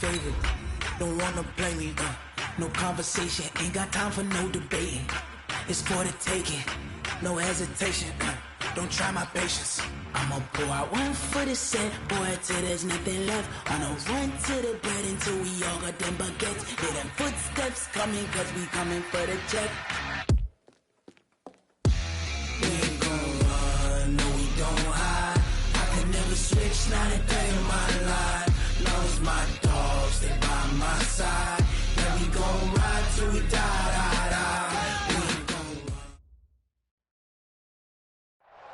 favorite. Don't wanna play me, no conversation, ain't got time for no debating. It's for the taking, no hesitation, don't try my patience. I'ma pull out one for the set, boy, till there's nothing left. I'ma run to the bread until we all got them baguettes. Hear them footsteps coming, cause we coming for the check. We ain't gon' run, no we don't hide. I can never switch, not a day in my life. Long as my dogs, they by my side. Yeah, we gon' ride till we die. We ain't gon' run.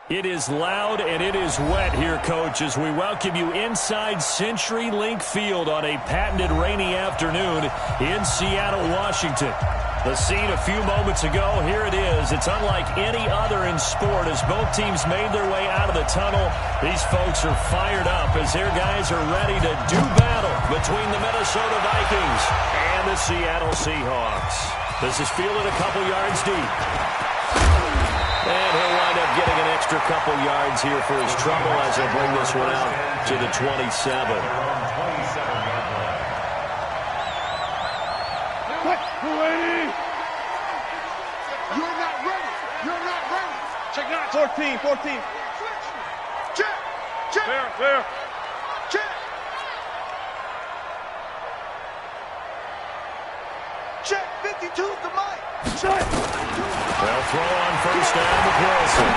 It is loud and it is wet here, Coach, as we welcome you inside CenturyLink Field on a patented rainy afternoon in Seattle, Washington. The scene a few moments ago, here it is. It's unlike any other in sport as both teams made their way out of the tunnel. These folks are fired up as their guys are ready to do battle between the Minnesota Vikings and the Seattle Seahawks. This is fielded a couple yards deep. And he'll wind up getting an extra couple yards here for his trouble as he'll bring this one out to the 27. You're not ready. You're not ready. Check out 14. Check. Fair. Check. Check. 52's the mic. Check. They'll throw on first down with Wilson.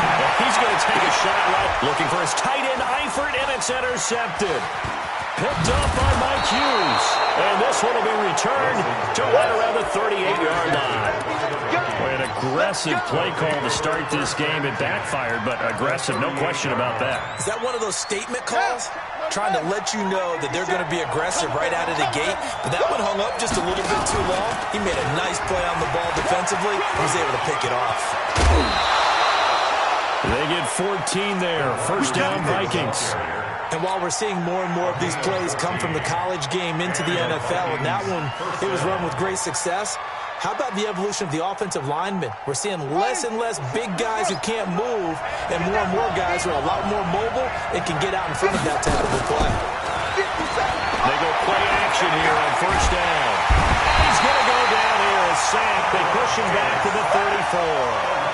He's going to take a shot right, looking for his tight end, Eifert, and it's intercepted. Picked up by Mike Hughes. And this one will be returned to right around the 38-yard line. An aggressive play call to start this game. It backfired, but aggressive, no question about that. Is that one of those statement calls? Trying to let you know that they're going to be aggressive right out of the gate. But that one hung up just a little bit too long. He made a nice play on the ball defensively. He was able to pick it off. They get 14 there. First down, Vikings. And while we're seeing more and more of these plays come from the college game into the NFL, and that one, it was run with great success, how about the evolution of the offensive linemen? We're seeing less and less big guys who can't move, and more guys who are a lot more mobile and can get out in front of that type of a play. They go play action here on first down. He's going to go down here, a sack. They push him back to the 34.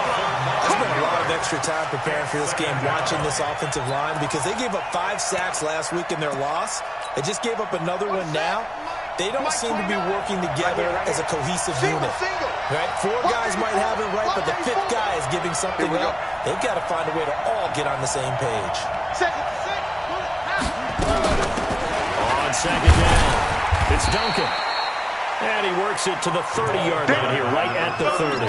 I spent a lot of extra time preparing for this game, watching this offensive line, because they gave up 5 sacks last week in their loss. They just gave up another one now. They don't seem to be working together as a cohesive unit. Right? 4 guys might have it right, but the 5th guy is giving something up. They've got to find a way to all get on the same page. On second down, it's Duncan. And he works it to the 30-yard line here, right at the 30.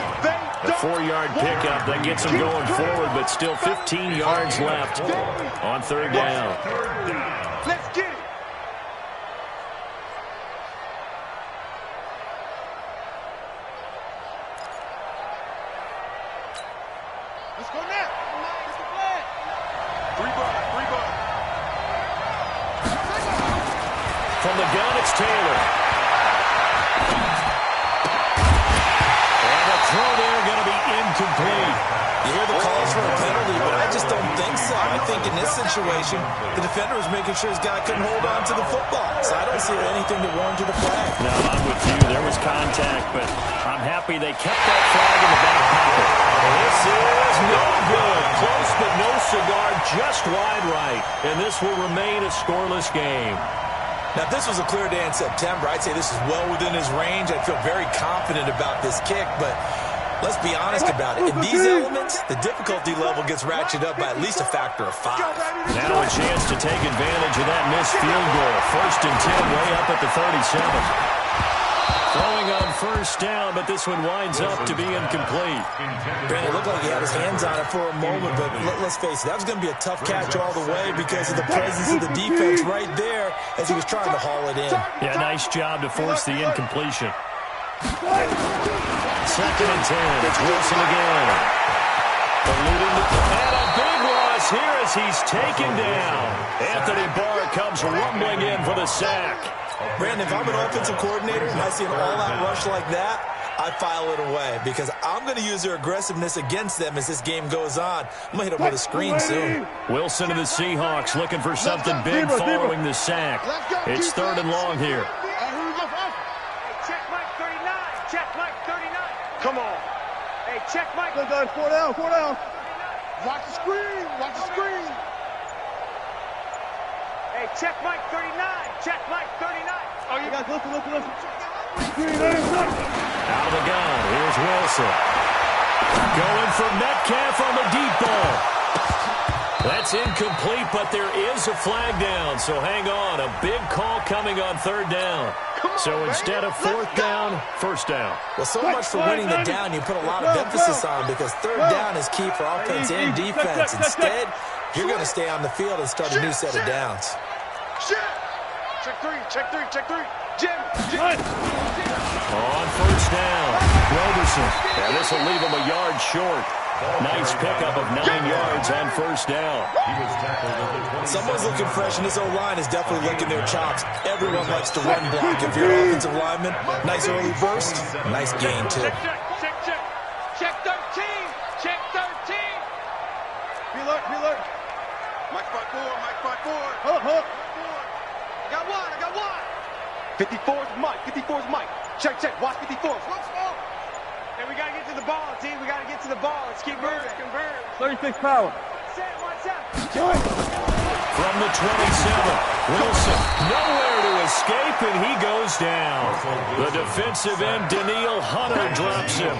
A 4-yard pickup that gets him going forward, but still 15 yards left on third down. Let's get it. Let's go now. Three ball. From the gun, it's Taylor. Throw there going to be incomplete. You hear the calls for a penalty, but I just don't think so. I think in this situation, the defender was making sure his guy couldn't hold on to the football. So I don't see anything that warranted a flag. No, I'm with you. There was contact, but I'm happy they kept that flag in the back pocket. This is no good. Close, but no cigar, just wide right. And this will remain a scoreless game. Now, if this was a clear day in September, I'd say this is well within his range. I'd feel very confident about this kick, but let's be honest about it. In these elements, the difficulty level gets ratcheted up by at least a factor of 5. Now a chance to take advantage of that missed field goal. First and 10, way up at the 37. Throwing on first down, but this one winds up to be incomplete. Brandon, it looked like he had his hands on it for a moment, but let's face it, that was going to be a tough catch all the way because of the presence of the defense right there as he was trying to haul it in. Yeah, nice job to force the incompletion. Second and 10, it's Wilson again. And a big loss here as he's taken down. Anthony Barr comes rumbling in for the sack. Brandon, if I'm an offensive coordinator and I see an all-out rush like that, I file it away because I'm going to use their aggressiveness against them as this game goes on. I'm going to hit them with a screen soon. Wilson and the Seahawks looking for something big following the sack. It's 3rd and long here. Check Mike 39. Check Mike 39. Come on. Hey, check Mike. Good guys, 4 down, 4 down. Watch the screen, watch the screen. Hey, check Mike 39. Check Mike 39. Oh, you guys, listen. Out of the gun, here's Wilson. Going for Metcalf on the deep ball. That's incomplete, but there is a flag down, so hang on. A big call coming on 3rd down. So instead of 4th down, 1st down. Well, so much for winning the down you put a lot of emphasis on because 3rd down is key for offense and defense. Instead, you're going to stay on the field and start a new set of downs. Check three. Jim. On 1st down, Roberson. And this will leave him a yard short. Nice pickup of 9 yards on 1st down. Someone's looking fresh, and this O-line is definitely licking their chops. Everyone likes to run block. If you're an offensive lineman, nice early burst, nice gain, too. Check 13. Check 13. Be alert. Mike 5-4. Hold up. I got one. 54's Mike. Check. Watch 54. Hey, we got to get to the ball, team. We got to get to the ball. Let's keep moving. 36 power. Watch out. From the 27, Wilson nowhere to escape, and he goes down. The defensive end, Daniil Hunter, drops him.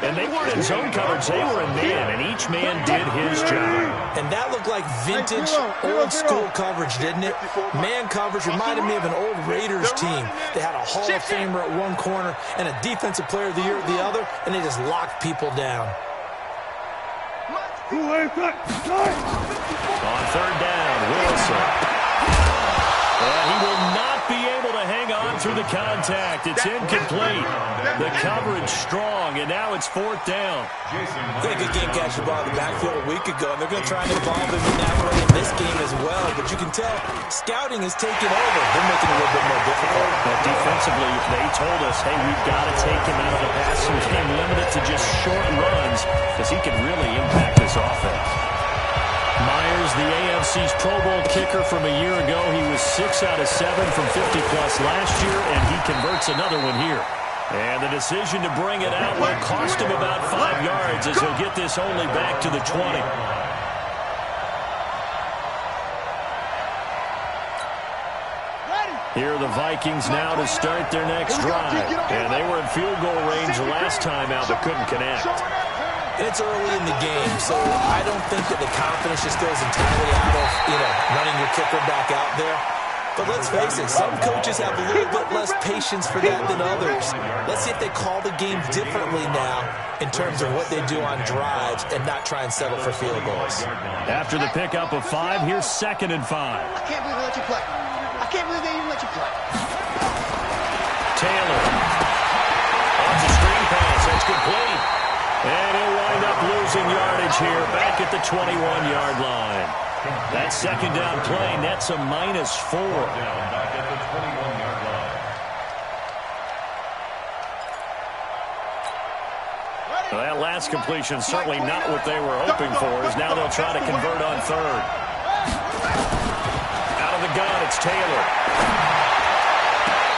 And they weren't in zone coverage. They were in man, and each man did his job. And that looked like vintage, old-school coverage, didn't it? Man coverage reminded me of an old Raiders team. They had a Hall of Famer at one corner and a Defensive Player of the Year at the other, and they just locked people down. On 3rd down, Wilson. And he will not be able to hang on through the contact. It's incomplete. The coverage strong, and now it's 4th down. They had a good game catching the ball in the backfield a week ago, and they're going to try and involve him in that way in this game as well. But you can tell scouting is taking over. They're making it a little bit more difficult. But defensively, they told us, hey, we've got to take him out of the passing game, limit it to just short runs, because he can really impact this offense. Myers, the AFC's Pro Bowl kicker from a year ago. He was 6 out of 7 from 50-plus last year, and he converts another one here. And the decision to bring it out will cost him about 5 yards as he'll get this only back to the 20. Here are the Vikings now to start their next drive. And they were in field goal range last time out but couldn't connect. It's early in the game, so I don't think that the confidence just goes entirely out of, running your kicker back out there. But let's face it, some coaches have a little bit less patience for that than others. Let's see if they call the game differently now in terms of what they do on drives and not try and settle for field goals. After the pickup of 5, here's 2nd and 5. I can't believe they let you play. I can't believe they even let you play. Taylor. On the screen pass. That's complete. And he'll wind up losing yardage here back at the 21-yard line. That 2nd down play nets a -4. Back at the 21-yard line. Well, that last completion certainly not what they were hoping for, as now they'll try to convert on 3rd. Out of the gun, it's Taylor.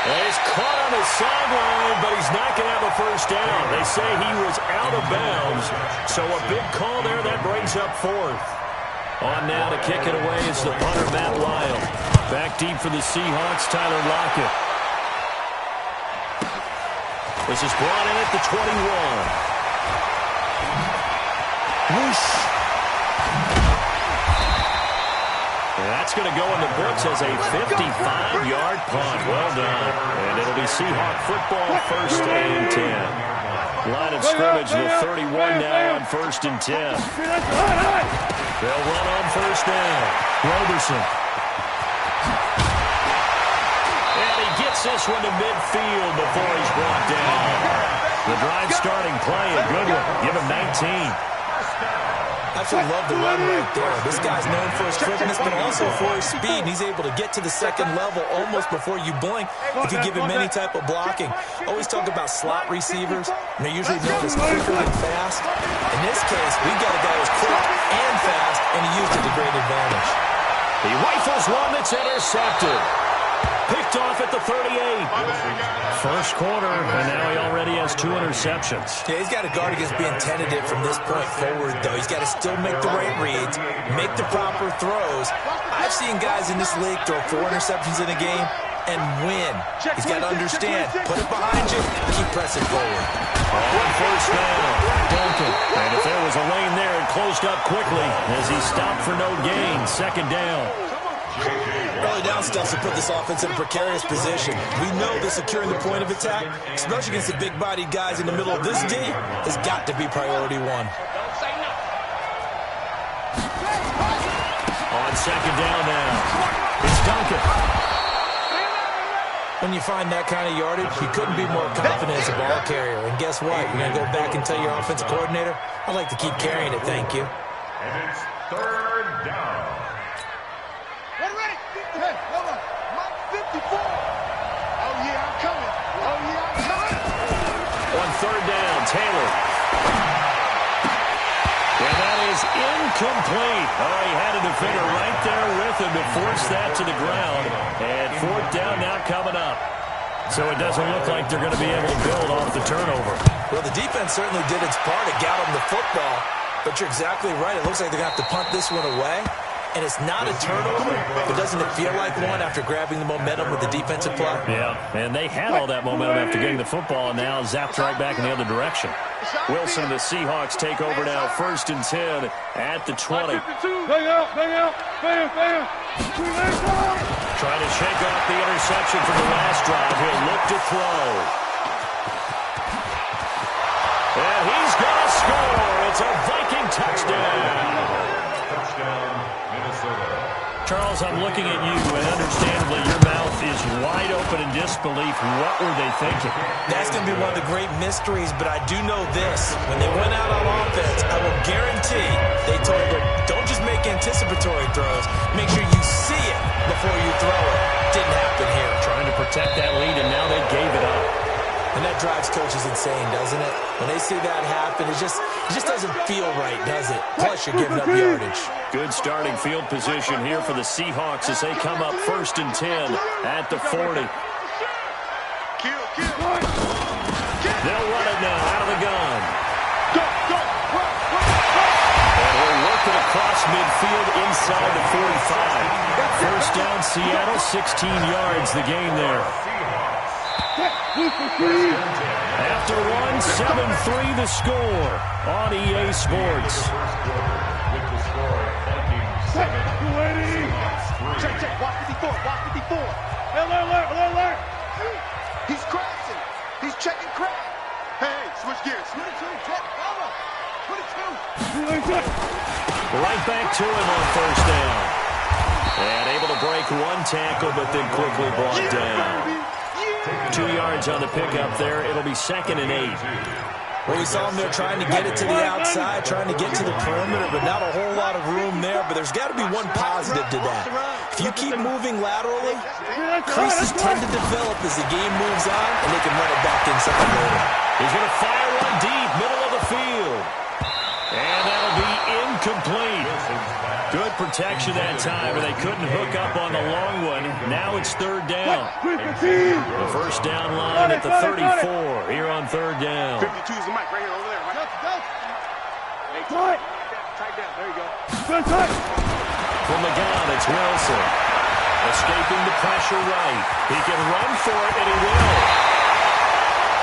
And he's caught on the sideline, but he's not going to have a 1st down. They say he was out of bounds, so a big call there that brings up 4th. On now to kick it away is the punter, Matt Lyle. Back deep for the Seahawks, Tyler Lockett. This is brought in at the 21. Whoosh. And that's going to go in the books as a 55-yard punt. Well done. And it'll be Seahawk football, 1st and 10. Line of scrimmage, the 31 now on 1st and 10. They'll run on 1st down. Roberson. And he gets this one to midfield before he's brought down. The drive starting play, a good one. Give him 19. Absolutely love the run right there. This guy's known for his quickness, but also for his speed. And he's able to get to the second level almost before you blink if you give him any type of blocking. Always talk about slot receivers, and they're usually known as quicker than fast. In this case, we've got a guy who's quick and fast, and he used it to great advantage. He rifles one that's intercepted. Picked off at the 38. First quarter, and now he already has 2 interceptions. Yeah, he's got to guard against being tentative from this point forward, though. He's got to still make the right reads, make the proper throws. I've seen guys in this league throw 4 interceptions in a game and win. He's got to understand, put it behind you, keep pressing forward. On first down, Duncan. And if there was a lane there, it closed up quickly as he stopped for no gain. Second down. Early down stuff to put this offense in a precarious position. We know that securing the point of attack, especially against the big-bodied guys in the middle of this D, has got to be priority 1. On second down now, it's Duncan. When you find that kind of yardage, you couldn't be more confident as a ball carrier. And guess what? You're going to go back and tell your offensive coordinator, I'd like to keep carrying it, thank you. And it's third down. Ready? Hey, hold on. Mark 54. Oh, yeah, I'm coming. Oh, yeah, I'm coming. On third down, Taylor. And that is incomplete. Oh, he had a defender right there with him to force that to the ground. And fourth down now coming up. So it doesn't look like they're going to be able to build off the turnover. Well, the defense certainly did its part to get them the football. But you're exactly right. It looks like they're going to have to punt this one away. And it's not a turnover, but doesn't it feel like one after grabbing the momentum with the defensive play? Yeah, and they had all that momentum after getting the football, and now zapped right back in the other direction. Wilson and the Seahawks take over now, 1st and 10 at the 20. Bang out. Trying to shake off the interception from the last drive. He'll look to throw. And he's going to score. It's a Viking touchdown. Touchdown, Minnesota. Charles, I'm looking at you, and understandably, your mouth is wide open in disbelief. What were they thinking? That's going to be one of the great mysteries, but I do know this. When they went out on offense, I will guarantee they told them, don't just make anticipatory throws. Make sure you see it before you throw it. Didn't happen here. Trying to protect that lead, and now they gave it up. And that drives coaches insane, doesn't it? When they see that happen, it just doesn't feel right, does it? Plus, you're giving up yardage. Good starting field position here for the Seahawks as they come up 1st and 10 at the 40. They'll run it now out of the gun. And we'll work it across midfield inside the 45. First down, Seattle, 16 yards the gain there. After one, 7-3 the score on EA Sports. With the score, Vikings 7, Seahawks 3. Check. Watch 54. Alert. He's crashing. He's checking crash. Hey, switch gears. 22, check. 22. Right back to him on first down. And able to break one tackle, but then quickly brought down. 2 yards on the pickup there. It'll be 2nd and 8. Well, we saw him there trying to get it to the outside, trying to get to the perimeter, but not a whole lot of room there. But there's got to be one positive to that. If you keep moving laterally, creases tend to develop as the game moves on, and they can run it back inside later. He's going to fire one deep, middle of the field. And that'll be incomplete. Good protection that time, but they couldn't hook up on the long one. Now it's 3rd down. The first down line at the 34 here on 3rd down. 52 is the mic right here, over there. Right? Tight down. There you go. From the gun, it's Wilson. Escaping the pressure right. He can run for it, and he will.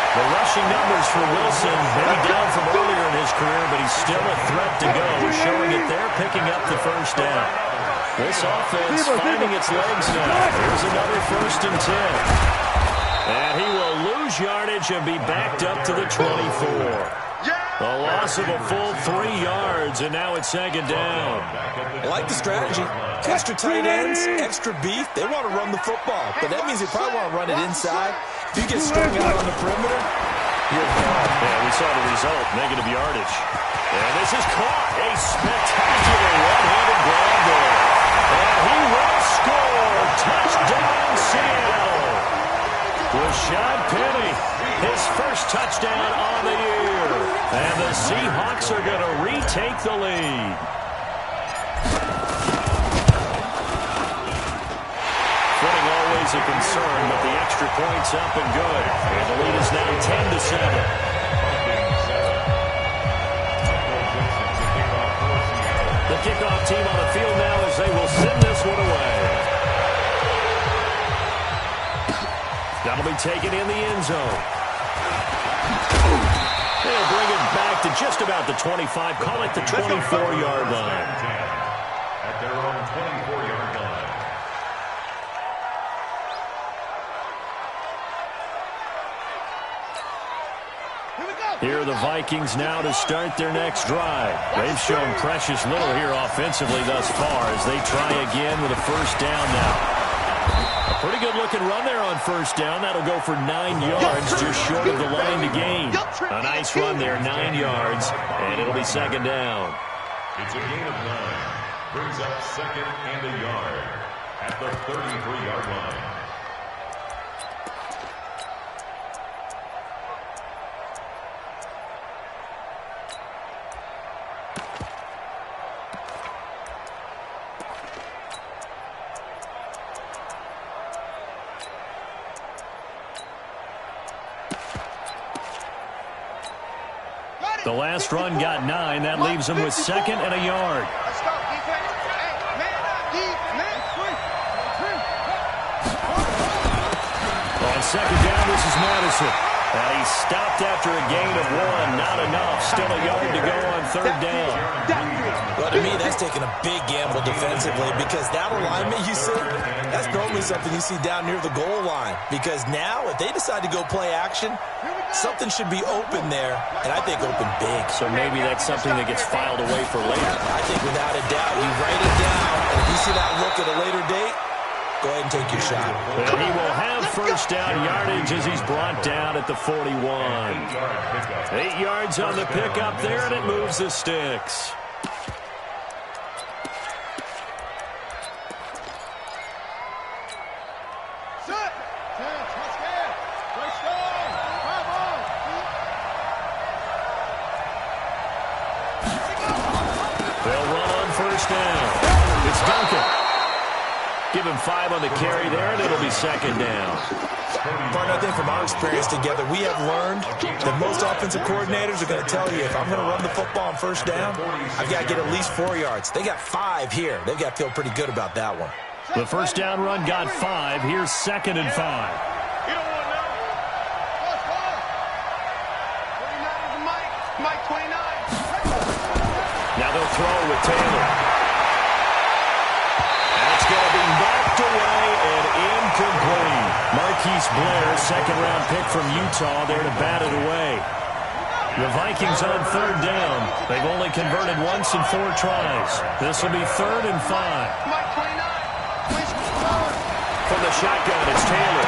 The rushing numbers for Wilson, maybe down from earlier in his career, but he's still a threat to go, showing that they're picking up the first down. This offense finding its legs now. Here's another 1st and 10. And he will lose yardage and be backed up to the 24. A loss of a full 3 yards, and now it's 2nd down. I like the strategy. Extra tight ends, extra beef. They want to run the football, but that means they probably want to run it inside. If you get strung out on the perimeter, Yeah, we saw the result, negative yardage. And this is caught. A spectacular one-handed grab there. And he will score. Touchdown, Seattle. Rashad Penny, his first touchdown on the year. And the Seahawks are going to retake the lead. Footing always a concern, but the extra point's up and good. And the lead is now 10-7. The kickoff team on the field now as they will send this one away. That'll be taken in the end zone. They'll bring it back to just about the 25. Call it the 24-yard line. At their own 24-yard line. Here are the Vikings now to start their next drive. They've shown precious little here offensively thus far as they try again with a first down now. A pretty good-looking run there on first down. That'll go for 9 yards, just short of the line to gain. A nice run there, 9 yards, and it'll be second down. It's a gain of 9. Brings up second and a yard at the 33-yard line. The last run got 9. That leaves them with second and a yard. Let's go, defense. Hey, man up, defense. On second down, this is Madison. And he stopped after a gain of 1. Not enough. Still a yard to go on third down. Well, to me, that's taking a big gamble defensively because that alignment you see, that's normally something you see down near the goal line. Because now, if they decide to go play action, something should be open there, and I think open big. So maybe that's something that gets filed away for later. I think without a doubt, you write it down, and if you see that look at a later date, go ahead and take your shot. And he will have first down yardage as he's brought down at the 41. 8 yards on the pickup there, and it moves the sticks. It's Duncan. Give him 5 on the carry there, and it'll be second down. Partner, I think from our experience together, we have learned that most offensive coordinators are going to tell you, if I'm going to run the football on first down, I've got to get at least 4 yards. They got 5 here. They've got to feel pretty good about that one. The first down run got 5. Here's second and 5. You don't want to know. Mike 29. Now they'll throw with Taylor. Going to be knocked away and incomplete. Marquise Blair, second-round pick from Utah, there to bat it away. The Vikings on third down. They've only converted once in 4 tries. This will be third and 5. From the shotgun, it's Taylor.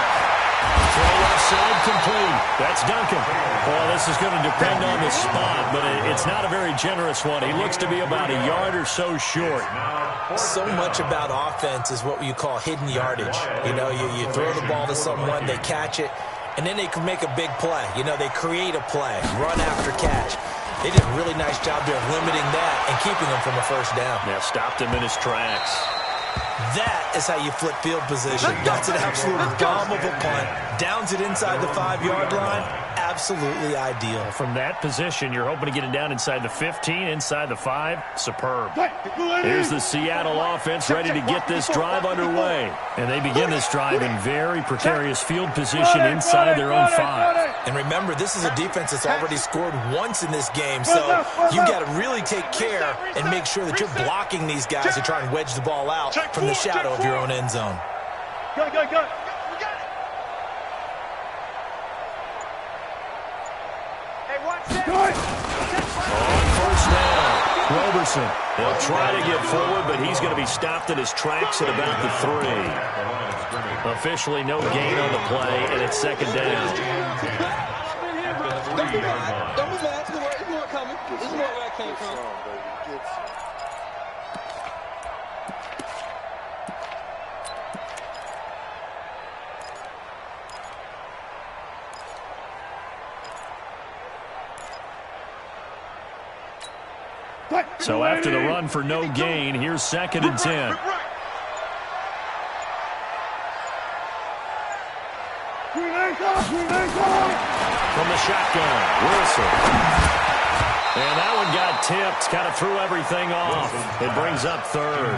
Throw left side complete. That's Duncan. Well, this is going to depend on the spot, but it's not a very generous one. He looks to be about a yard or so short. So much about offense is what you call hidden yardage. You know, you throw the ball to someone, they catch it, and then they can make a big play. You know, they create a play, run after catch. They did a really nice job there of limiting that and keeping him from a first down. Yeah, stopped him in his tracks. That is how you flip field position. That's an absolute bomb of a punt. Downs it inside the 5-yard line. Absolutely ideal. From that position, you're hoping to get it down inside the 15, inside the 5. Superb. Here's the Seattle offense ready to get this drive underway. And they begin this drive in very precarious field position inside their own 5. And remember, this is a defense that's already scored once in this game, so you've got to really take care and make sure that you're blocking these guys to try and wedge the ball out from the shadow of your own end zone. Go. On first down, Roberson. They'll try to get forward, but he's going to be stopped in his tracks at about the 3. Officially no gain on the play, and it's second down. 3-yard line. Don't be mad. There's more coming. This is where I came from. So after the run for no gain, here's 2nd and 10. From the shotgun, Wilson. And that one got tipped, kind of threw everything off. It brings up 3rd.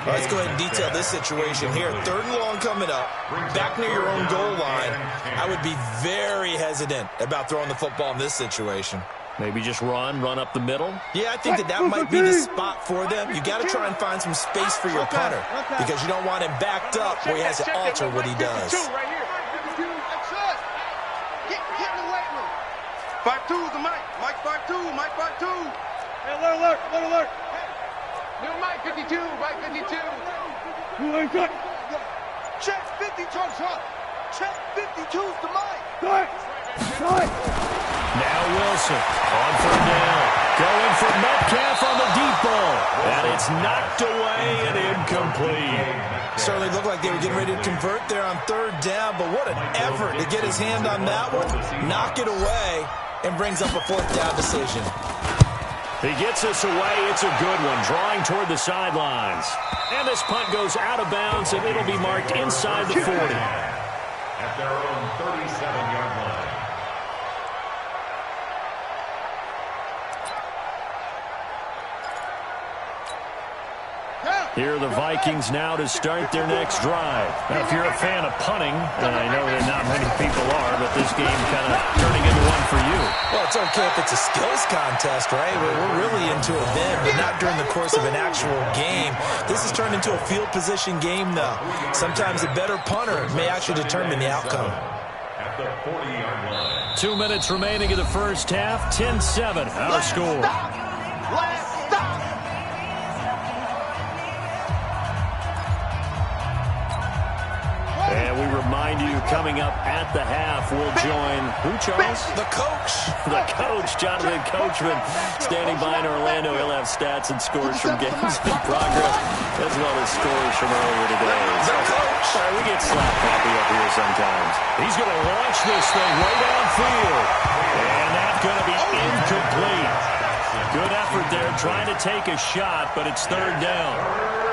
Let's go ahead and detail this situation here. 3rd and long coming up, back near your own goal line. I would be very hesitant about throwing the football in this situation. Maybe just run up the middle. Yeah, I think that might be the spot for them. You got to try and find some space for your punter because you don't want him backed up where he has to alter what he does. 5-2 is the Mike. Mike 5-2. Mike 5-2. Hey, alert. New Mike 52. Mike 52. Check 52. Check 52's the Mike. Now Wilson on 3rd down. Going for Metcalf on the deep ball. And it's knocked away and incomplete. Certainly looked like they were getting ready to convert there on 3rd down, but what an effort to get his hand on that one, knock it away, and brings up a 4th down decision. He gets us away. It's a good one, drawing toward the sidelines. And this punt goes out of bounds, and it'll be marked inside the 40. At their own 37-yard line. Here are the Vikings now to start their next drive. Now, if you're a fan of punting, and I know that not many people are, but this game kind of turning into one for you. Well, it's okay if it's a skills contest, right? We're really into it then, but not during the course of an actual game. This has turned into a field position game, though. Sometimes a better punter may actually determine the outcome. At the 40-yard line. 2 minutes remaining in the first half. 10-7, our score. And we remind you, coming up at the half, we'll join, who, Charles? The coach. The coach, Jonathan Coachman, standing by in Orlando. He'll have stats and scores from games in progress, as well as scores from earlier today. The coach. Sorry, we get slap happy up here sometimes. He's going to launch this thing way downfield. And that's going to be incomplete. Good effort there, trying to take a shot, but it's 3rd down.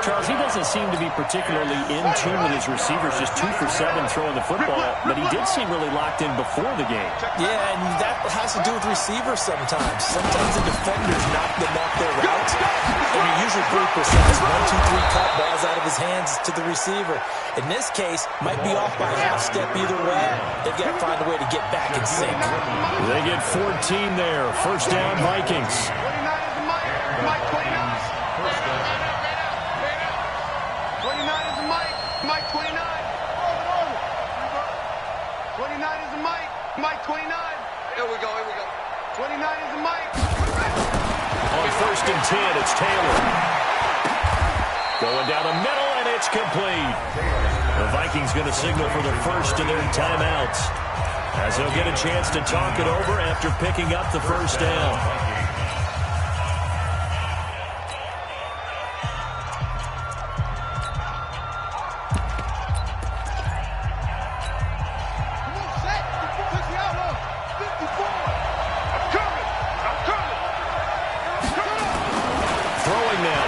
Charles, he doesn't seem to be particularly in tune with his receivers, just 2 for 7 throwing the football, but he did seem really locked in before the game. Yeah, and that has to do with receivers sometimes. Sometimes the defenders knock them off their routes, and you're usually pretty precise. 1, 2, 3 cut balls out of his hands to the receiver. In this case, might be off by half step either way. They've got to find a way to get back in sync. They get 14 there. 1st down, Vikings. 29 is the Mike. Mike 29. 29 is the Mike. Mike 29. 29 is the Mike. Mike 29. Here we go. 29 is the Mike. On 1st and 10, it's Taylor. Going down the middle, and it's complete. The Vikings going to signal for the first of their timeouts, as they'll get a chance to talk it over after picking up the 1st down.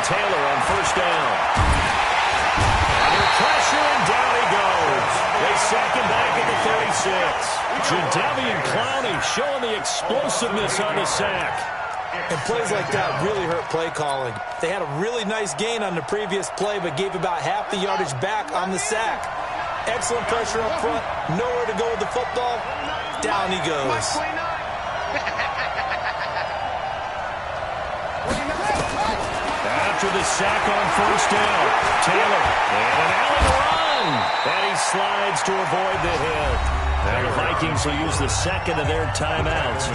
Taylor on 1st down. Under pressure, and down he goes. They sack him back at the 36. Jadeveon Clowney showing the explosiveness on the sack. And plays like that really hurt play calling. They had a really nice gain on the previous play, but gave about half the yardage back on the sack. Excellent pressure up front. Nowhere to go with the football. Down he goes. After the sack on 1st down, Taylor, and an Allen run, and he slides to avoid the hit. Now the Vikings will use the 2nd of their timeouts,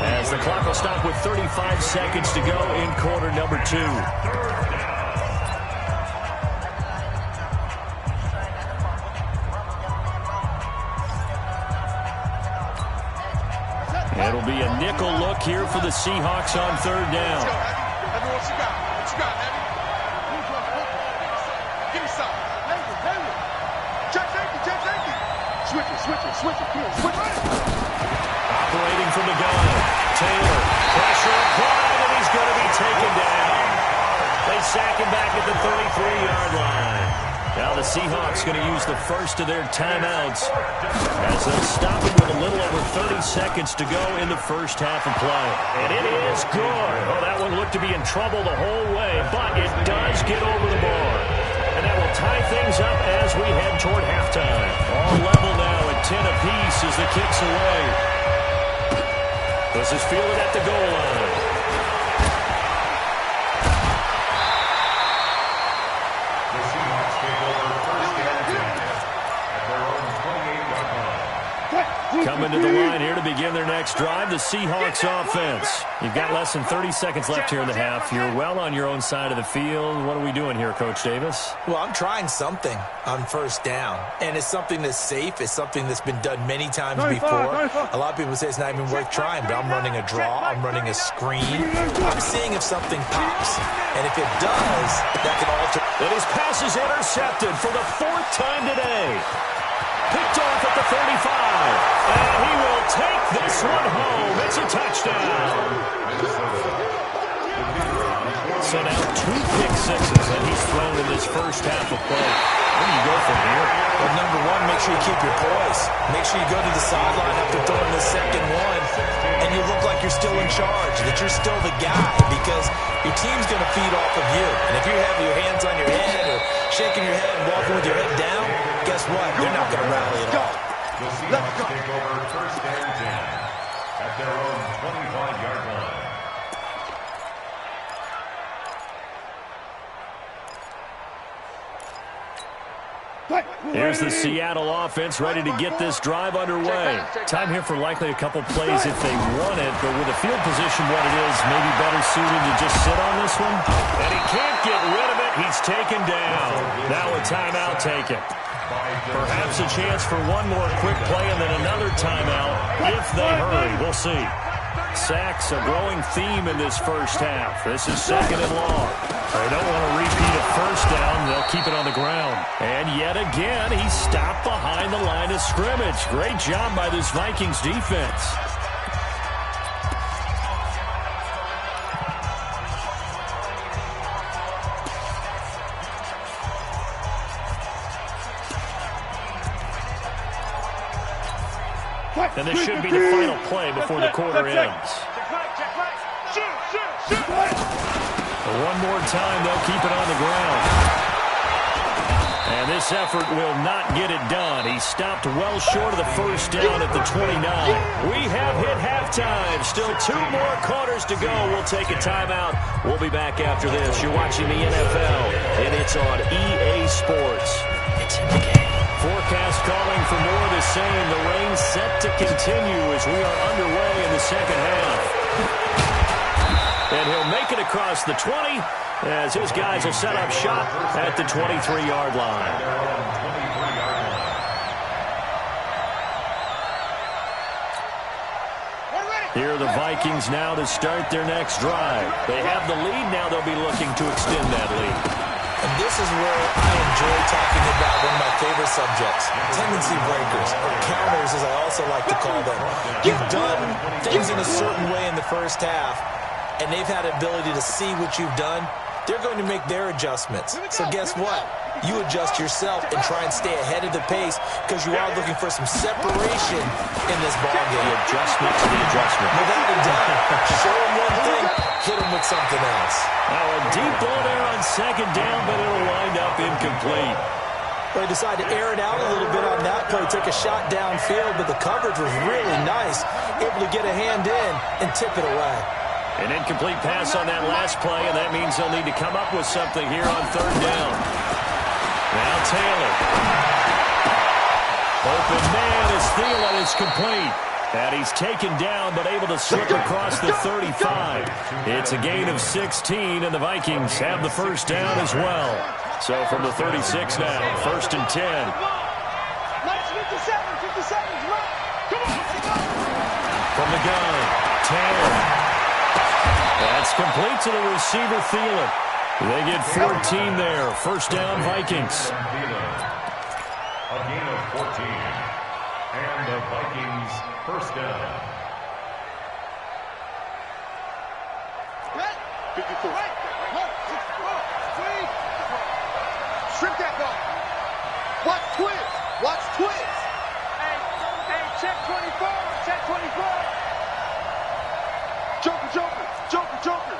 as the clock will stop with 35 seconds to go in quarter number 2. It'll be a nickel look here for the Seahawks on third down. Let's go, Heavy. Heavy, what you got? What you got, Heavy? Give me some. Heavy. Check safety. Switch it. Come on, switch it. Operating from the gun. Taylor. Pressure applied, and he's going to be taken down. They sack him back at the 33-yard line. Now the Seahawks going to use the first of their timeouts as they'll stop him with a little over 30 seconds to go in the first half of play. And it is good. Oh, that one looked to be in trouble the whole way, but it does get over the bar. And that will tie things up as we head toward halftime. All level now at 10 apiece as the kick's away. This is fielded at the goal line. Coming to the line here to begin their next drive, the Seahawks offense. You've got less than 30 seconds left here in the half. You're well on your own side of the field. What are we doing here, Coach Davis? Well, I'm trying something on first down, and it's something that's safe. It's something that's been done many times before. A lot of people say it's not even worth trying, but I'm running a draw. I'm running a screen. I'm seeing if something pops, and if it does, that can alter. And his pass is intercepted for the 4th time today. Picked off at the 35. And he will take this one home. It's a touchdown. So now 2 pick sixes that he's thrown in this first half of play. Where do you go from here? Well, number one, make sure you keep your poise. Make sure you go to the sideline after throwing the second one, and you look like you're still in charge, that you're still the guy, because your team's going to feed off of you. And if you have your hands on your head or shaking your head and walking with your head down, guess what? They're not going to rally at all. The Seahawks take over first and 10 at their own 25-yard line. Here's the Seattle offense ready to get this drive underway. Time here for likely a couple plays if they want it, but with the field position what it is, maybe better suited to just sit on this one. And he can't get rid of it. He's taken down. Now a timeout taken. Perhaps a chance for one more quick play and then another timeout if they hurry. We'll see. Sacks, a growing theme in this first half. This is second and long. They don't want to repeat a first down. They'll keep it on the ground. And yet again, he's stopped behind the line of scrimmage. Great job by this Vikings defense. And this should be the final play before the quarter ends. One more time, they'll keep it on the ground. And this effort will not get it done. He stopped well short of the first down at the 29. We have hit halftime. Still 2 more quarters to go. We'll take a timeout. We'll be back after this. You're watching the NFL, and it's on EA Sports. It's in the game. Forecast calling for more of the same. The rain set to continue as we are underway in the second half. And he'll make it across the 20 as his guys will set up shop at the 23-yard line. Here are the Vikings now to start their next drive. They have the lead. Now they'll be looking to extend that lead. And this is where I enjoy talking about one of my favorite subjects, tendency breakers, or counters as I also like to call them. You've done things in a certain way in the first half, and they've had the ability to see what you've done. They're going to make their adjustments. So guess what? You adjust yourself and try and stay ahead of the pace because you are looking for some separation in this ballgame. The adjustment to the adjustment. Without a doubt. Show them one thing, hit them with something else. Now a deep ball there on second down, but it'll wind up incomplete. Well, he decided to air it out a little bit on that play, took a shot downfield, but the coverage was really nice, able to get a hand in and tip it away. An incomplete pass on that last play, and that means they'll need to come up with something here on third down. Now Taylor. Open man is Thielen. It's complete. And he's taken down, but able to slip across the 35. It's a gain of 16, and the Vikings have the first down as well. So from the 36 now, first and 10. From the the gun. Taylor. That's complete to the receiver, Thielen. They get 14 there. First down, Vikings. A gain of 14. And the Vikings first down. 54. Strip that ball. Watch twist. Watch twist. Hey, check 24. Check 24. Joker, joker, joker, joker.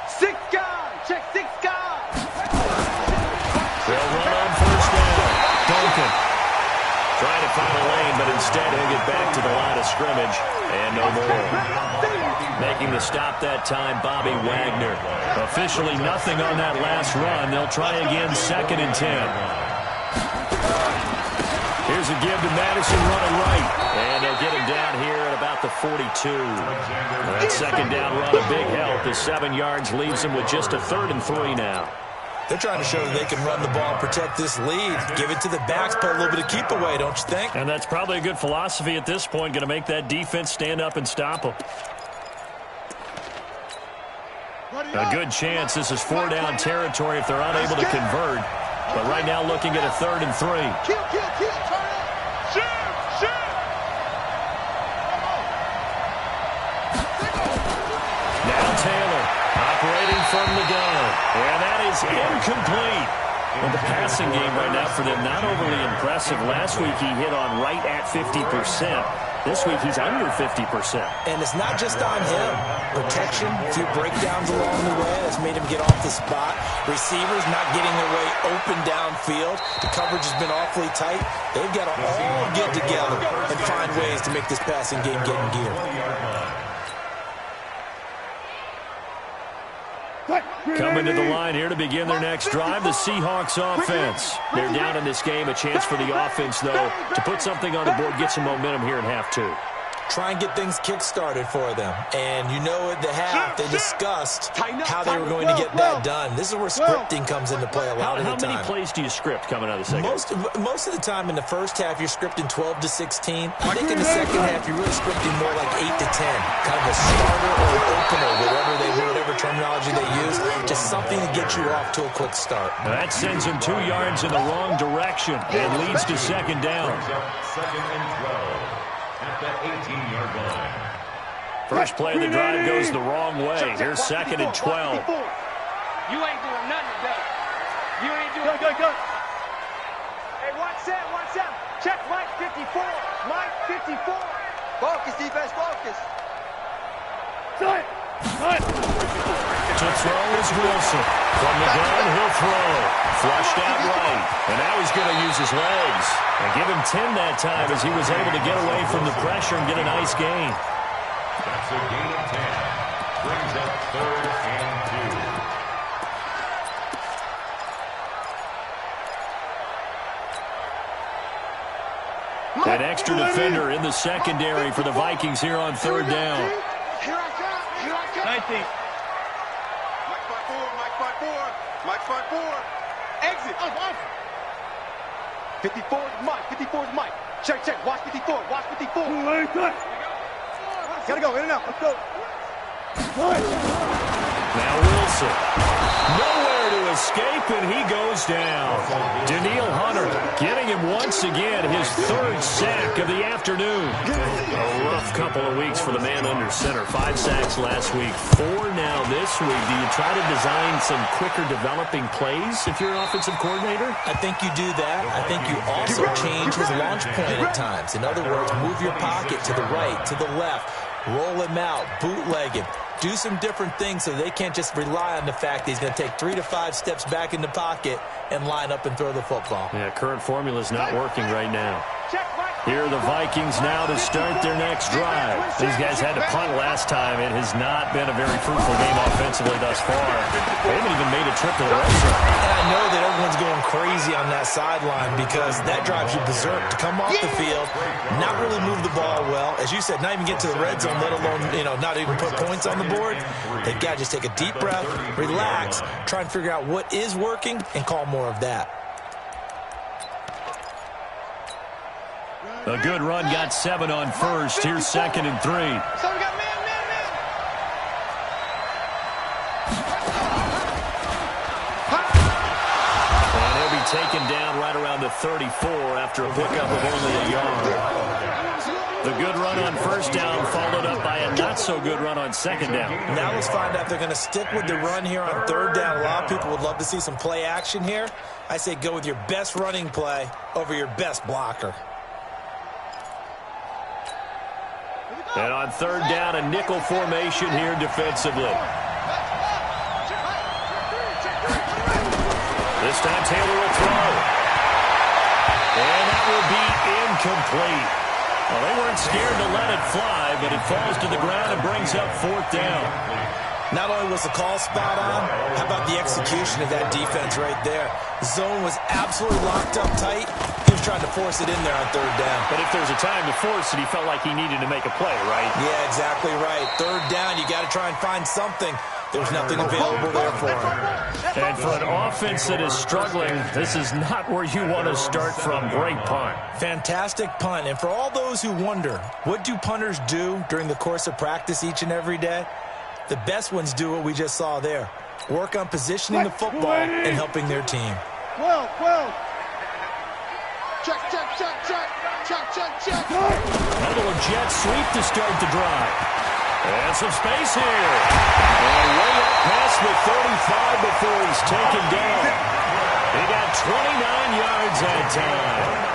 6 guys. Check 6 guys. They'll run on first down. Duncan trying to find a lane, but instead he'll get back to the line of scrimmage. And no more. Making the stop that time, Bobby Wagner. Officially nothing on that last run. They'll try again, 2nd and 10. Here's a give to Madison running right. And they'll get him down here at about the 42. That second down run, a big help. The 7 yards leaves him with just a 3rd and 3 now. They're trying to show that they can run the ball and protect this lead. Give it to the backs, play a little bit of keep away, don't you think? And that's probably a good philosophy at this point. Going to make that defense stand up and stop them. A good chance this is 4-down territory if they're unable to convert. But right now looking at a 3rd and 3. Kill, turn it. Shoot. Now Taylor operating from the gun. And that is incomplete. Well, the passing game right now for them not overly impressive. Last week he hit on right at 50%. This week he's under 50%. And it's not just on him. Protection, a few breakdowns along the way that's made him get off the spot. Receivers not getting their way open downfield. The coverage has been awfully tight. They've got to all get together and find ways to make this passing game get in gear. Coming to the line here to begin their next drive, the Seahawks offense. They're down in this game. A chance for the offense, though, to put something on the board, get some momentum here in half 2. Try and get things kick-started for them. And you know at the half, they discussed how they were going to get that done. This is where scripting comes into play a lot of the time. How many plays do you script coming out of the second? Most of the time in the first half, you're scripting 12 to 16. I think in the second half, you're really scripting more like 8 to 10. Kind of a starter or an opener, whatever terminology they use. Just something to get you off to a quick start. That sends him 2 yards in the wrong direction and leads to 2nd down. 2nd and 12. At the 18-yard line. First play of the drive goes the wrong way. Here's 2nd and 12. You ain't doing nothing today. You ain't doing nothing. Go. Hey, watch that. Check Mike 54. Mike 54. Focus, defense, focus. To throw is Wilson. From the gun, he'll throw. Flushed out right. And now he's going to use his legs. And give him 10 that time as he was able to get away from the pressure and get a nice gain. That's a gain of 10. Brings up 3rd and 2. An extra defender in the secondary for the Vikings here on 3rd down. Here I come. 19. Mike 5-4. Exit. 54 is Mike. Check. Watch 54. Gotta go. In and out. Let's go. Now Wilson. Nowhere to escape, and he goes down. Daniil Hunter getting him once again his 3rd sack of the afternoon. A rough couple of weeks for the man under center. 5 sacks last week, 4 now this week. Do you try to design some quicker developing plays if you're an offensive coordinator? I think you do that. I think you also change his launch point at times. In other words, move your pocket to the right, to the left, roll him out, bootleg him. Do some different things so they can't just rely on the fact that he's going to take 3 to 5 steps back in the pocket and line up and throw the football. Yeah, current formula is not working right now. Here are the Vikings now to start their next drive. These guys had to punt last time. It has not been a very fruitful game offensively thus far. They haven't even made a trip to the restaurant. And I know that everyone's going crazy on that sideline because that drives you berserk to come off the field, not really move the ball well. As you said, not even get to the red zone, let alone, not even put points on the board. They've got to just take a deep breath, relax, try and figure out what is working and call more of that. A good run got 7 on first. Here's 2nd and 3. So we got man. And he'll be taken down right around the 34 after a pickup of only a yard. The good run on first down followed up by a not-so-good run on 2nd down. Now let's find out if they're going to stick with the run here on 3rd down. A lot of people would love to see some play action here. I say go with your best running play over your best blocker. And on 3rd down, a nickel formation here defensively. This time Taylor will throw. And that will be incomplete. Well, they weren't scared to let it fly, but it falls to the ground and brings up 4th down. Not only was the call spot on, how about the execution of that defense right there? Zone was absolutely locked up tight. He was trying to force it in there on 3rd down. But if there's a time to force it, he felt like he needed to make a play, right? Yeah, exactly right. 3rd down, you got to try and find something. There's nothing available there for him. And for an offense that is struggling, this is not where you want to start from. Great punt. Fantastic punt. And for all those who wonder, what do punters do during the course of practice each and every day? The best ones do what we just saw there. Work on positioning the football and helping their team. 12. Check. A little jet sweep to start the drive. And some space here. And way up past the 35 before he's taken down. He got 29 yards that time.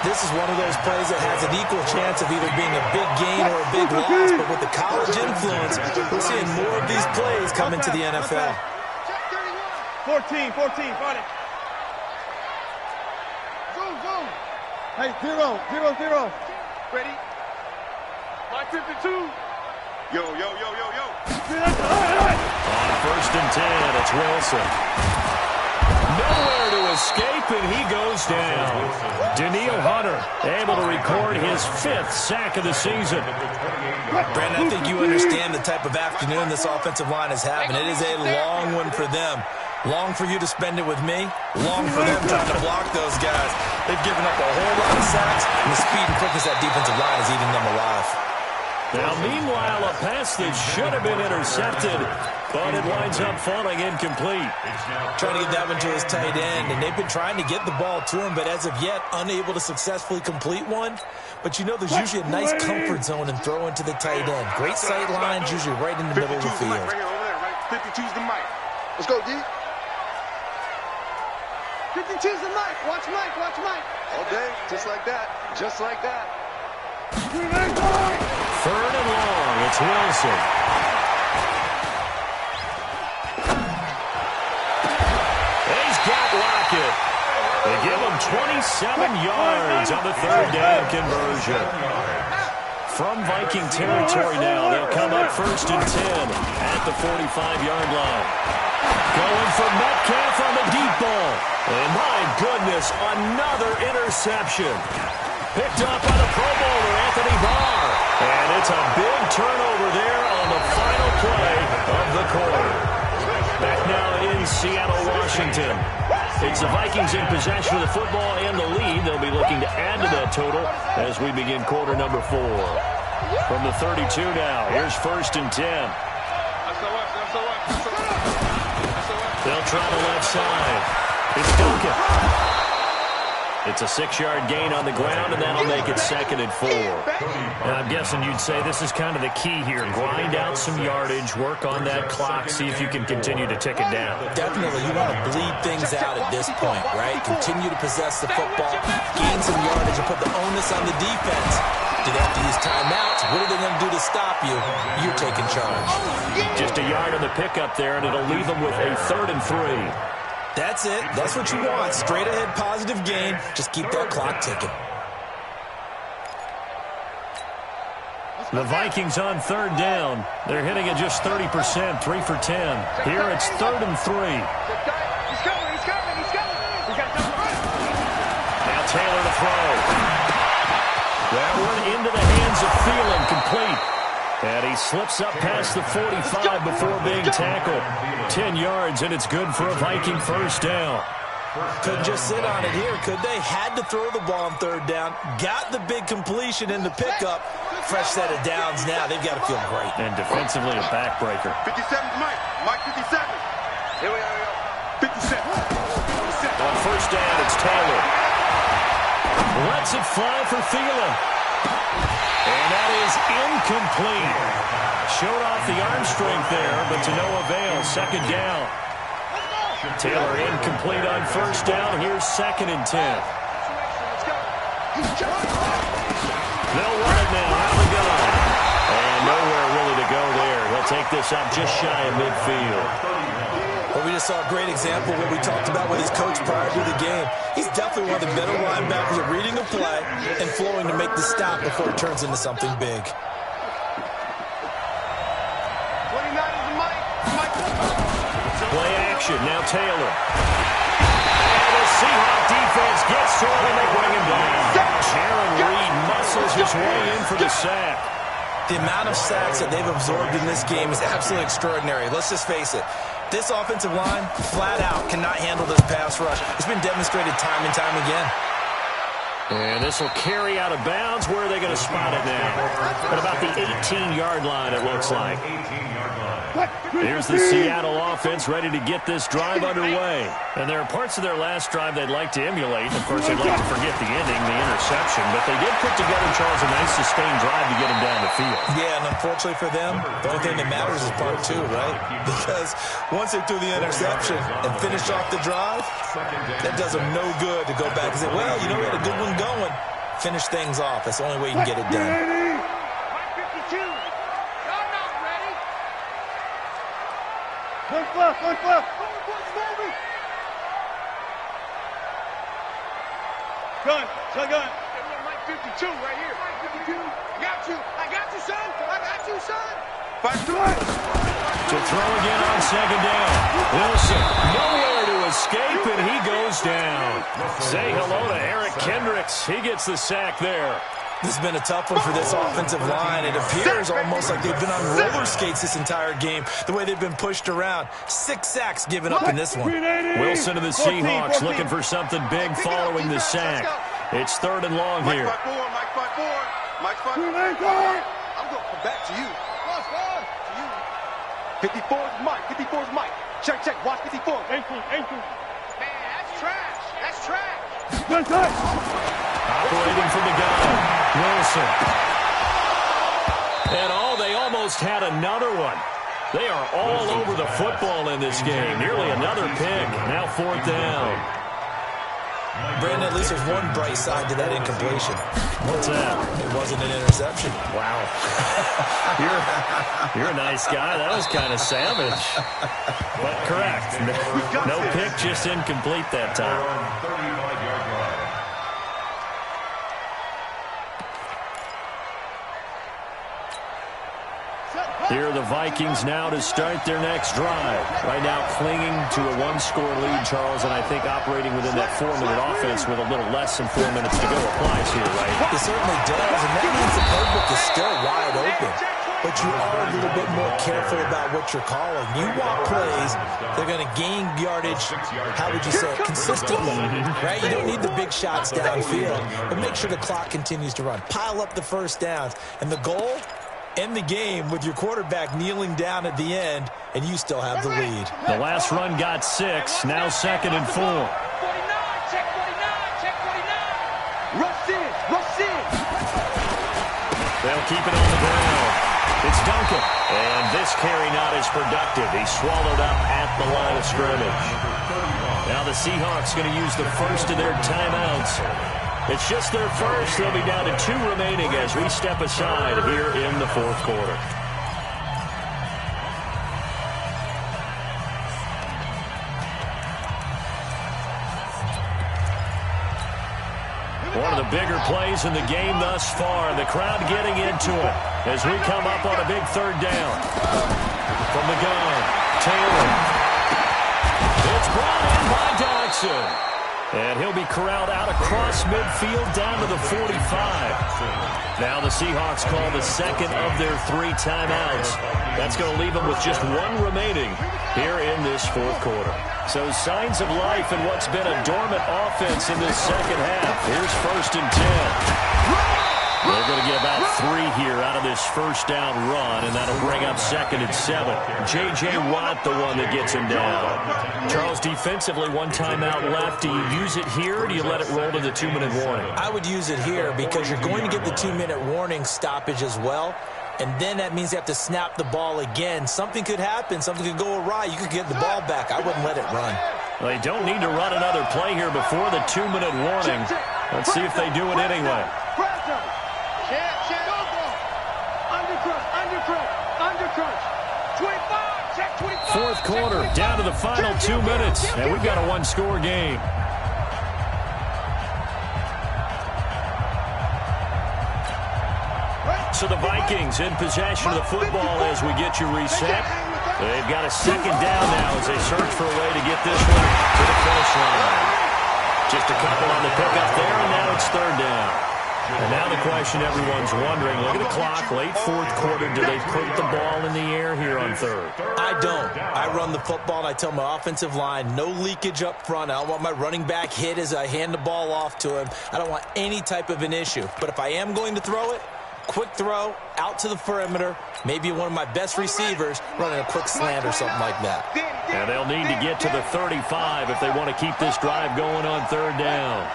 This is one of those plays that has an equal chance of either being a big gain or a big loss, but with the college influence, we're seeing more of these plays come into the NFL. 14, find it. Zoom. Hey, 0. Ready? Line 52. Yo. On 1st and 10, it's Wilson. Nowhere to escape, and he goes down. Daniil Hunter able to record his 5th sack of the season. Brandon, I think you understand the type of afternoon this offensive line is having. It is a long one for them. Long for you to spend it with me. Long for them trying to block those guys. They've given up a whole lot of sacks, and the speed and quickness of that defensive line is eating them alive. Now, meanwhile, a pass that should have been intercepted, but it winds up falling incomplete. Trying to get that one to his tight end, and they've been trying to get the ball to him, but as of yet, unable to successfully complete one. But you know there's usually a nice comfort zone and throw into the tight end. Great sight lines, usually right in the middle of the field. Right here, over there, right? 52's the mic. Let's go, D. 52's the mic. Watch Mike. All day, just like that. 3rd and long, it's Wilson. He's got Lockett. They give him 27 yards on the 3rd down conversion. From Viking territory now, they'll come up 1st and 10 at the 45-yard line. Going for Metcalf on the deep ball. And my goodness, another interception. Picked up by the Pro Bowler, Anthony Barr. And it's a big turnover there on the final play of the quarter. Back now in Seattle, Washington. It's the Vikings in possession of the football and the lead. They'll be looking to add to that total as we begin quarter number 4. From the 32 now, here's 1st and 10. They'll try the left side. It's Duncan. It's a 6-yard gain on the ground, and that'll make it 2nd and 4. And I'm guessing you'd say this is kind of the key here. Grind out some yardage, work on that clock, see if you can continue to tick it down. Definitely, you want to bleed things out at this point, right? Continue to possess the football, gain some yardage, and put the onus on the defense. Do they have to use timeouts? What are they going to do to stop you? You're taking charge. Just a yard on the pickup there, and it'll leave them with a 3rd and 3. That's it. That's what you want. Straight ahead positive gain. Just keep that clock ticking. The Vikings on 3rd down. They're hitting at just 30%, 3 for 10. Here it's 3rd and 3. He's coming. Now Taylor to throw. That one into the hands of Thielen, complete. And he slips up past the 45 before being tackled. 10 yards, and it's good for a Viking 1st down. Couldn't just sit on it here, could they? Had to throw the ball on third down. Got the big completion in the pickup. Fresh set of downs now. They've got to feel great. And defensively a backbreaker. 57's Mike. Mike 57. Here we are. 57. On first down, it's Taylor. Lets it fly for Thielen. And that is incomplete. Showed off the arm strength there, but to no avail. Second down. Taylor incomplete on first down. Here's 2nd and 10. They'll run it now. Out of the gun. And nowhere really to go there. He'll take this up just shy of midfield. Well, we just saw a great example of what we talked about with his coach prior to the game. He's definitely one of the better linebackers at reading a play and flowing to make the stop before it turns into something big. 29 is Mike. Play action. Now Taylor. And the Seahawk defense gets to him and they bring him down. Jaron Reed muscles his way in for the sack. The amount of sacks that they've absorbed in this game is absolutely extraordinary. Let's just face it. This offensive line, flat out, cannot handle this pass rush. It's been demonstrated time and time again. And this will carry out of bounds. Where are they going to spot it now? At about the 18-yard line, it looks like. Here's the Seattle offense ready to get this drive underway. And there are parts of their last drive they'd like to emulate. Of course, they'd like to forget the ending, the interception. But they did put together, Charles, a nice sustained drive to get him down the field. Yeah, and unfortunately for them, the only thing that matters is part 2, right? Because once they threw the interception and finished off the drive, that does them no good to go back and say, well, you know, we had a good one going. Finish things off. That's the only way you can get it done. One left. Gun. Mike 52 right here. Mike 52. I got you, son. 5-2. To throw again on second down. Wilson, nowhere to escape, and he goes down. Say hello to Eric Kendricks. He gets the sack there. This has been a tough one for this offensive line. It appears almost like they've been on roller skates this entire game, the way they've been pushed around. 6 sacks given up in this one. Wilson of the Seahawks looking for something big following the sack. It's 3rd and long here. Mike 5-4. Mike 5-4. I'm going to come back to you. 54 is Mike. 54 is Mike. Check. Watch 54. Ankle. Man, that's trash. Operating from the gun. Wilson. And they almost had another one. They are all over the football in this game. Nearly another pick. Now 4th down. Brandon, at least there's one bright side to that incompletion. What's that? It wasn't an interception. Wow. You're a nice guy. That was kind of savage. But correct. No pick, just incomplete that time. 35-yard line. Here are the Vikings now to start their next drive. Right now clinging to a 1-score lead, Charles, and I think operating within that 4-minute offense with a little less than 4 minutes to go applies here, right? It certainly does, and that means the playbook is still wide open. But you are a little bit more careful about what you're calling. You want plays, they're going to gain yardage, how would you say it, consistently, right? You don't need the big shots downfield, but make sure the clock continues to run. Pile up the first downs, and the goal, end the game with your quarterback kneeling down at the end, and you still have the lead. The last run got 6, now 2nd and 4. 49, check 49. Rush in. They'll keep it on the ground. It's Duncan, and this carry not as productive. He's swallowed up at the line of scrimmage. Now the Seahawks going to use the first of their timeouts. It's just their first. They'll be down to 2 remaining as we step aside here in the 4th quarter. One of the bigger plays in the game thus far. The crowd getting into it as we come up on a big 3rd down. From the gun, Taylor. It's brought in by Dodson. And he'll be corralled out across midfield down to the 45. Now the Seahawks call the second of their 3 timeouts. That's going to leave them with just 1 remaining here in this fourth quarter. So signs of life in what's been a dormant offense in this second half. Here's 1st and 10. They're going to get about 3 here out of this first down run, and that'll bring up 2nd and 7. J.J. Watt, the one that gets him down. Charles, defensively, 1 timeout left. Do you use it here, or do you let it roll to the 2-minute warning? I would use it here because you're going to get the 2-minute warning stoppage as well, and then that means you have to snap the ball again. Something could happen. Something could go awry. You could get the ball back. I wouldn't let it run. Well, they don't need to run another play here before the 2-minute warning. Let's see if they do it anyway. Fourth quarter, down to the final 2 minutes, and we've got a 1-score game. So the Vikings in possession of the football as we get you reset. They've got a 2nd down now as they search for a way to get this one to the finish line. Just a couple on the pickup there, and now it's 3rd down. And now the question everyone's wondering, look at the clock, late fourth quarter, do they put the ball in the air here on 3rd? I don't. I run the football, and I tell my offensive line, no leakage up front. I don't want my running back hit as I hand the ball off to him. I don't want any type of an issue. But if I am going to throw it, quick throw, out to the perimeter, maybe one of my best receivers running a quick slant or something like that. And they'll need to get to the 35 if they want to keep this drive going on 3rd down.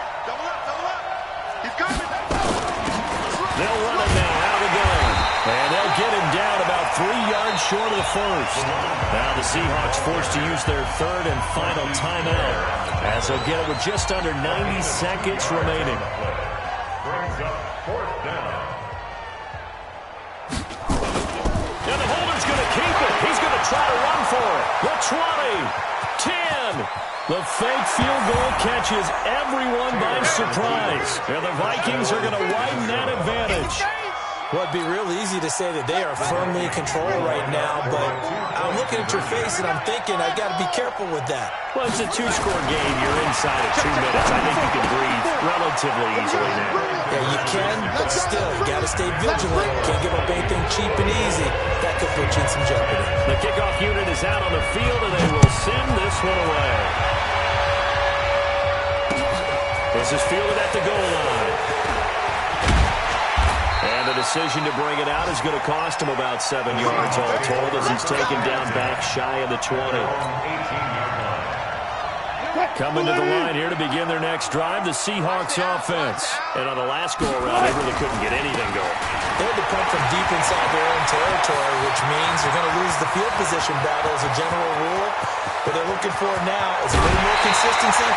They'll run it now out of the gun. And they'll get him down about 3 yards short of the first. Now the Seahawks forced to use their 3rd and final timeout as they'll get it with just under 90 seconds remaining. Brings up 4th down. And the holder's going to keep it. He's going to try to run for it. The 20, 10. The fake field goal catches everyone by surprise. And the Vikings are going to widen that advantage. Well, it'd be real easy to say that they are firmly in control right now, but I'm looking at your face and I'm thinking I've got to be careful with that. Well, it's a 2-score game. You're inside of 2 minutes. I think you can breathe relatively easily now. Yeah, you can, but still, you got to stay vigilant. Can't give up anything cheap and easy. That could put you in some jeopardy. The kickoff unit is out on the field, and they will send this one away. This is fielded at the goal line. And the decision to bring it out is going to cost him about 7 yards all told as he's taken down back shy of the 20. Coming to the line here to begin their next drive, the Seahawks offense. And on the last go-around, they really couldn't get anything going. They had to punt from deep inside their own territory, which means they're going to lose the field position battle as a general rule. What they're looking for now is a little more consistency,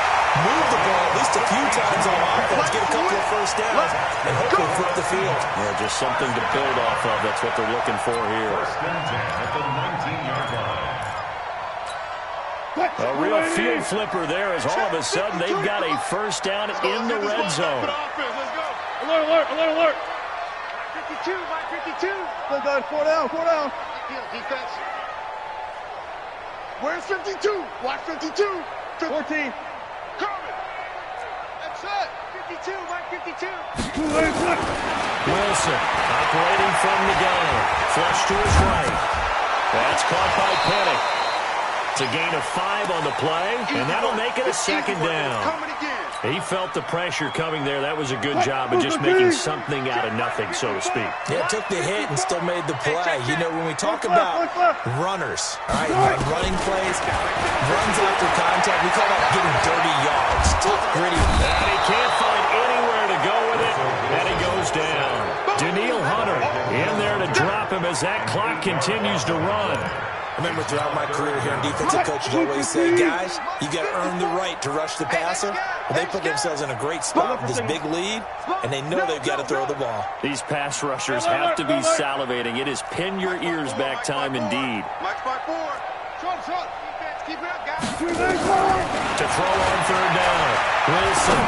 move the ball at least a few times on offense, get a couple of first downs, and hopefully flip the field. Yeah, just something to build off of. That's what they're looking for here. 1st and 10 at the 19-yard line. A real field flipper there as all of a sudden they've got a first down in the red zone. Alert, alert, alert, alert. 52, Mike 52. Good, good. 4 down, 4 down. Defense. Where's 52? Watch 52. 14. Coming. That's it. 52, Mike 52. Wilson operating from the gun. Flush to his right. That's caught by Penny. It's a gain of 5 on the play, and that'll make it a 2nd down. He felt the pressure coming there. That was a good job of just making something out of nothing, so to speak. Yeah, took the hit and still made the play. You know, when we talk about runners, all right, like running plays, runs after contact, we call that getting dirty yards. Tough, gritty. And he can't find anywhere to go with it, and he goes down. Daniil Hunter in there to drop him as that clock continues to run. I remember throughout my career here in defensive coaches always say, guys, you got to earn the right to rush the passer. Well, they put themselves in a great spot with this big lead, and they know they've got to throw the ball. These pass rushers have to be salivating. It is pin your ears back time indeed. Mike by 4. Short, short. Defense, keep it up, guys. To throw on 3rd down, Wilson.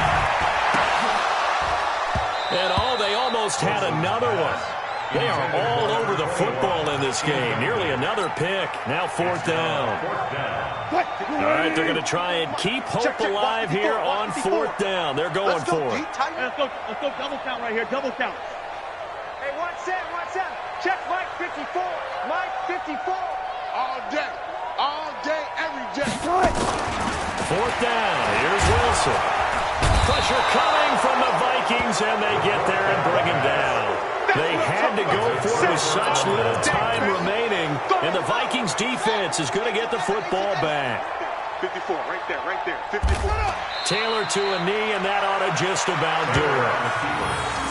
And they almost had another one. They are all over the football in this game. Nearly another pick. Now fourth down. All right, they're going to try and keep hope alive here on fourth down. They're going for it. Let's go double count right here, double count. Hey, 1-7. Check Mike 54. Mike 54. All day, every day. Fourth down. Here's Wilson. Pressure coming from the Vikings, and they get there and bring him down. They had to go for it with such little time remaining, and the Vikings defense is going to get the football back. 54, right there, 54. Taylor to a knee, and that ought to just about do it.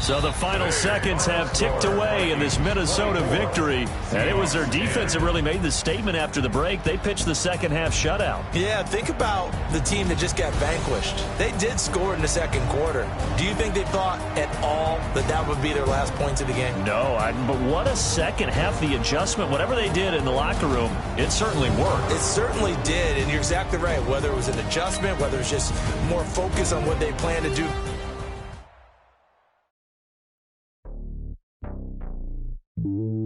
So the final seconds have ticked away in this Minnesota victory. And it was their defense that really made the statement after the break. They pitched the second half shutout. Yeah, think about the team that just got vanquished. They did score in the second quarter. Do you think they thought at all that that would be their last points of the game? No, but what a second half. The adjustment, whatever they did in the locker room, it certainly worked. It certainly did, and you're exactly right. Whether it was an adjustment, whether it's just more focus on what they plan to do. You